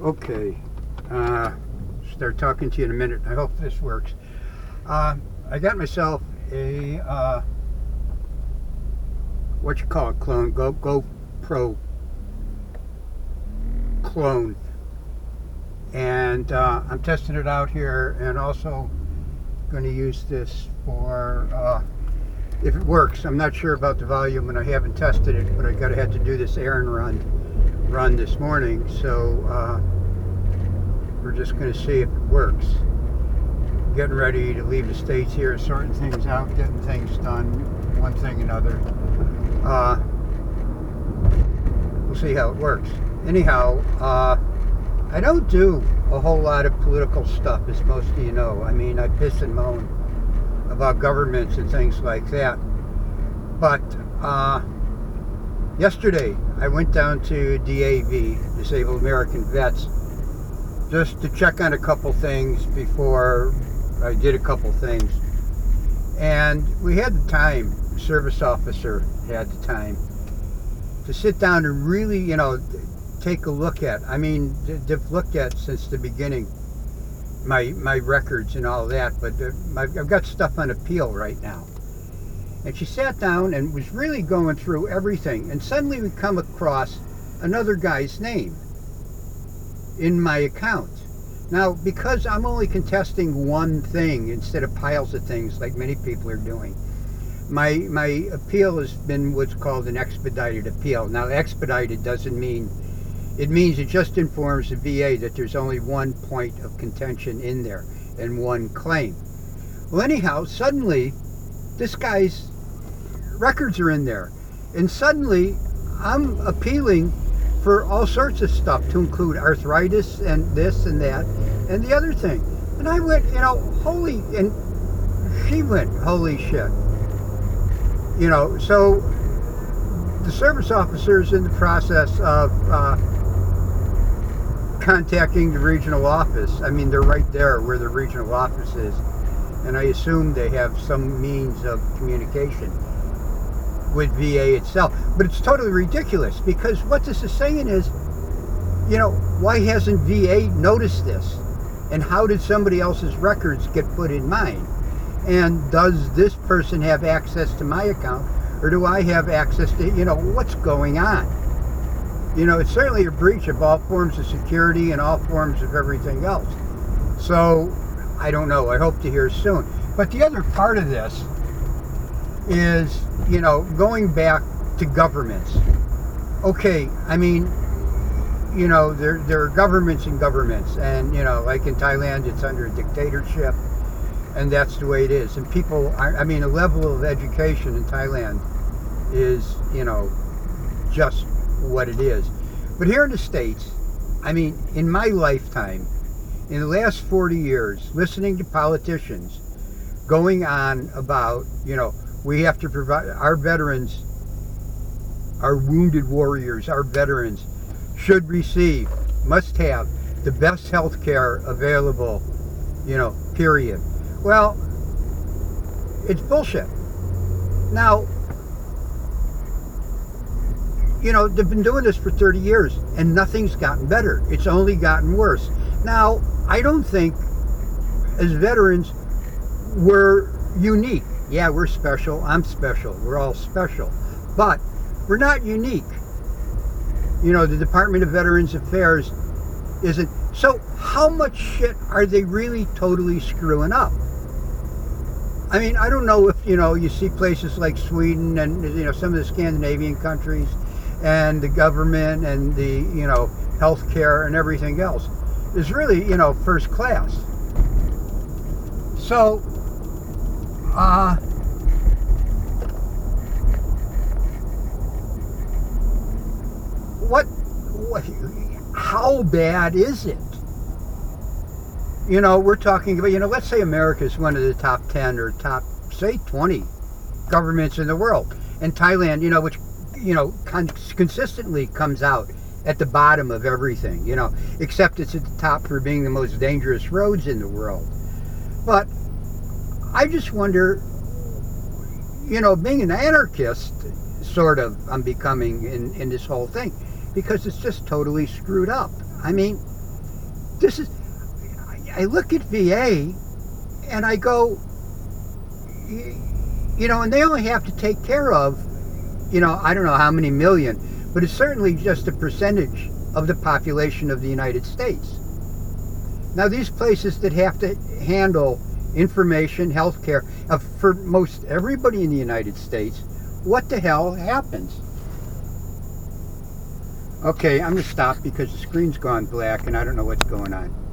Okay, start talking to you in a minute. I hope this works. I got myself a what you call it, clone, GoPro clone, and I'm testing it out here, and also going to use this for if it works. I'm not sure about the volume, and I haven't tested it, but I had to do this errand run this morning, so we're just going to see if it works. Getting ready to leave the States here, sorting things out, getting things done, one thing another. We'll see how it works. Anyhow, I don't do a whole lot of political stuff, as most of you know. I mean, I piss and moan about governments and things like that. But yesterday, I went down to DAV, Disabled American Vets, just to check on a couple things before I did a couple things. And we had the time, the service officer had the time, to sit down and really, take a look at. I mean, they've looked at since the beginning my records and all that, but I've got stuff on appeal right now. And she sat down and was really going through everything, and suddenly we come across another guy's name in my account. Now, because I'm only contesting one thing instead of piles of things like many people are doing, my appeal has been what's called an expedited appeal. Now, expedited doesn't mean, it means it just informs the VA that there's only one point of contention in there and one claim. Well, anyhow, suddenly this guy's records are in there, and suddenly I'm appealing for all sorts of stuff, to include arthritis and this and that and the other thing. And I went, holy, and she went, holy shit. So the service officer's in the process of contacting the regional office. I mean, they're right there where the regional office is, and I assume they have some means of communication with VA itself. But it's totally ridiculous, because what this is saying is, why hasn't VA noticed this? And how did somebody else's records get put in mine? And does this person have access to my account, or do I have access to, what's going on? It's certainly a breach of all forms of security and all forms of everything else. So, I don't know. I hope to hear soon. But the other part of this is, going back to governments. Okay, I mean, there are governments and governments, and, like in Thailand, it's under a dictatorship, and that's the way it is. And people, the level of education in Thailand is, just what it is. But here in the States, in my lifetime, in the last 40 years, listening to politicians going on about, we have to provide, our veterans, our wounded warriors, our veterans should receive, must have the best health care available, period. Well, it's bullshit. Now, they've been doing this for 30 years, and nothing's gotten better. It's only gotten worse. Now, I don't think, as veterans, we're unique. Yeah, we're special. I'm special. We're all special. But we're not unique. The Department of Veterans Affairs isn't. So how much shit are they really totally screwing up? I don't know if, you see places like Sweden and, some of the Scandinavian countries and the government and the, healthcare and everything else is really, first class. So, what, how bad is it? We're talking about, let's say America is one of the top 10 or top, say, 20 governments in the world. And Thailand, which, consistently comes out at the bottom of everything, except it's at the top for being the most dangerous roads in the world. But I just wonder, being an anarchist, sort of, I'm becoming in this whole thing, because it's just totally screwed up. this is, I look at VA and I go, you know, and they only have to take care of, you know, I don't know how many million, but it's certainly just a percentage of the population of the United States. Now, these places that have to handle information, healthcare, for most everybody in the United States, what the hell happens? Okay, I'm going to stop because the screen's gone black and I don't know what's going on.